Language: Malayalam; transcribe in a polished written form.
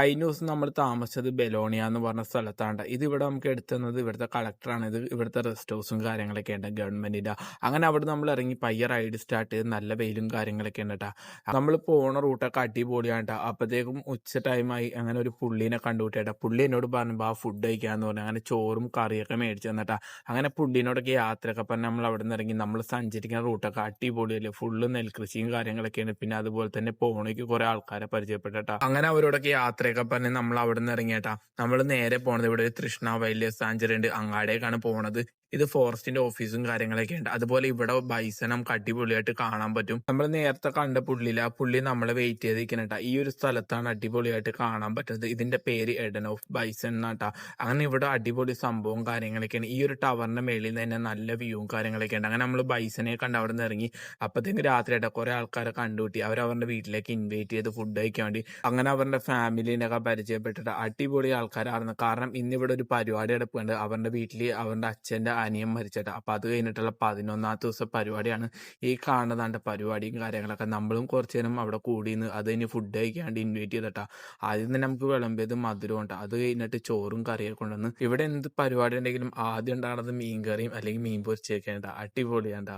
കഴിഞ്ഞ ദിവസം നമ്മൾ താമസിച്ചത് ബെലോണിയ എന്ന് പറഞ്ഞ സ്ഥലത്താണ്. ഇത് ഇവിടെ നമുക്ക് എടുത്തുന്നത് ഇവിടുത്തെ കളക്ടറാണ്. ഇത് ഇവിടുത്തെ റെസ്റ്റ് ഹൗസും കാര്യങ്ങളൊക്കെ ഉണ്ട് ഗവൺമെന്റിന്റെ. അങ്ങനെ അവിടെ നമ്മൾ ഇറങ്ങി പയ്യെ റൈഡ് സ്റ്റാർട്ട് ചെയ്ത് നല്ല വെയിലും കാര്യങ്ങളൊക്കെ ഉണ്ട് കേട്ടോ. നമ്മൾ പോണ റൂട്ടൊക്കെ അടിപൊളിയാണ് ട്ടോ. അപ്പോഴത്തേക്കും ഉച്ച ടൈമായി അങ്ങനെ ഒരു പുള്ളീനെ കണ്ടുപിട്ടേട്ടാ. പുള്ളി എന്നോട് പറഞ്ഞു ആ ഫുഡ് കഴിക്കാന്ന് പറഞ്ഞു. അങ്ങനെ ചോറും കറിയൊക്കെ മേടിച്ചു തന്നിട്ടാ. അങ്ങനെ പുള്ളീനോടൊക്കെ യാത്രയൊക്കെ പറഞ്ഞ് നമ്മൾ അവിടെ നിന്ന് ഇറങ്ങി. നമ്മൾ സഞ്ചരിക്കുന്ന റൂട്ടൊക്കെ അടിപൊളിയല്ലേ, ഫുള്ള് നെൽകൃഷിയും കാര്യങ്ങളൊക്കെയാണ്. പിന്നെ അതുപോലെ തന്നെ പോണേക്ക് കുറെ ആൾക്കാരെ പരിചയപ്പെട്ടാ. അങ്ങനെ അവരോടൊക്കെ യാത്രയൊക്കെ പറഞ്ഞ് നമ്മൾ അവിടെ നിന്ന് ഇറങ്ങിയേട്ടാ. നമ്മൾ നേരെ പോണത് ഇവിടെ ഒരു തൃഷ്ണ വൈൽഡ് സാഞ്ചുറി ഉണ്ട്, അങ്ങാടേക്കാണ് പോണത്. ഇത് ഫോറസ്റ്റിന്റെ ഓഫീസും കാര്യങ്ങളൊക്കെ ഉണ്ട്. അതുപോലെ ഇവിടെ ബൈസൺ നമുക്ക് അടിപൊളിയായിട്ട് കാണാൻ പറ്റും. നമ്മൾ നേരത്തെ കണ്ട പുള്ളിയില്ല, ആ പുള്ളി നമ്മളെ വെയിറ്റ് ചെയ്തിരിക്കണട്ടാ. ഈ ഒരു സ്ഥലത്താണ് അടിപൊളിയായിട്ട് കാണാൻ പറ്റുന്നത്. ഇതിന്റെ പേര് എഡൻ ഓഫ് ബൈസൺ എന്നാട്ടാ. അങ്ങനെ ഇവിടെ അടിപൊളി സംഭവവും കാര്യങ്ങളൊക്കെയാണ്. ഈ ഒരു ടവറിന്റെ മേളിൽ നിന്ന് തന്നെ നല്ല വ്യൂവും കാര്യങ്ങളൊക്കെ ഉണ്ട്. അങ്ങനെ നമ്മൾ ബൈസനെ കണ്ട് അവിടെ നിന്ന് ഇറങ്ങി. അപ്പത്തേക്ക് രാത്രിയായിട്ടാ കുറെ ആൾക്കാരെ കണ്ടുകൂട്ടി. അവരവരുടെ വീട്ടിലേക്ക് ഇൻവൈറ്റ് ചെയ്ത് ഫുഡ് കഴിക്കാൻ വേണ്ടി. അങ്ങനെ അവരുടെ ഫാമിലിനൊക്കെ പരിചയപ്പെട്ടിട്ട് അടിപൊളി ആൾക്കാരായിരുന്നു. കാരണം ഇന്നിവിടെ ഒരു പരിപാടി എടുപ്പുണ്ട്. അവരുടെ വീട്ടിൽ അവരുടെ അച്ഛന്റെ അനിയൻ മരിച്ചിട്ട്. അപ്പൊ അത് കഴിഞ്ഞിട്ടുള്ള 11ാമത്തെ ദിവസം പരിപാടിയാണ് ഈ കാണുന്നതാണ്ട് പരിപാടിയും കാര്യങ്ങളൊക്കെ. നമ്മളും കുറച്ചു നേരം അവിടെ കൂടിന്ന് അത് കഴിഞ്ഞ് ഫുഡ് കഴിക്കാണ്ട് ഇൻവൈറ്റ് ചെയ്തിട്ടാ. ആദ്യം തന്നെ നമുക്ക് വിളമ്പിയത് മധുരം ഉണ്ട്. അത് കഴിഞ്ഞിട്ട് ചോറും കറിയൊക്കെ കൊണ്ടുവന്ന്. ഇവിടെ എന്ത് പരിപാടി ഉണ്ടെങ്കിലും ആദ്യം ഉണ്ടാകുന്നത് മീൻ കറിയും അല്ലെങ്കിൽ മീൻ പൊരിച്ചൊക്കെയാണ്. അടിപൊളിയാണ്ടാ.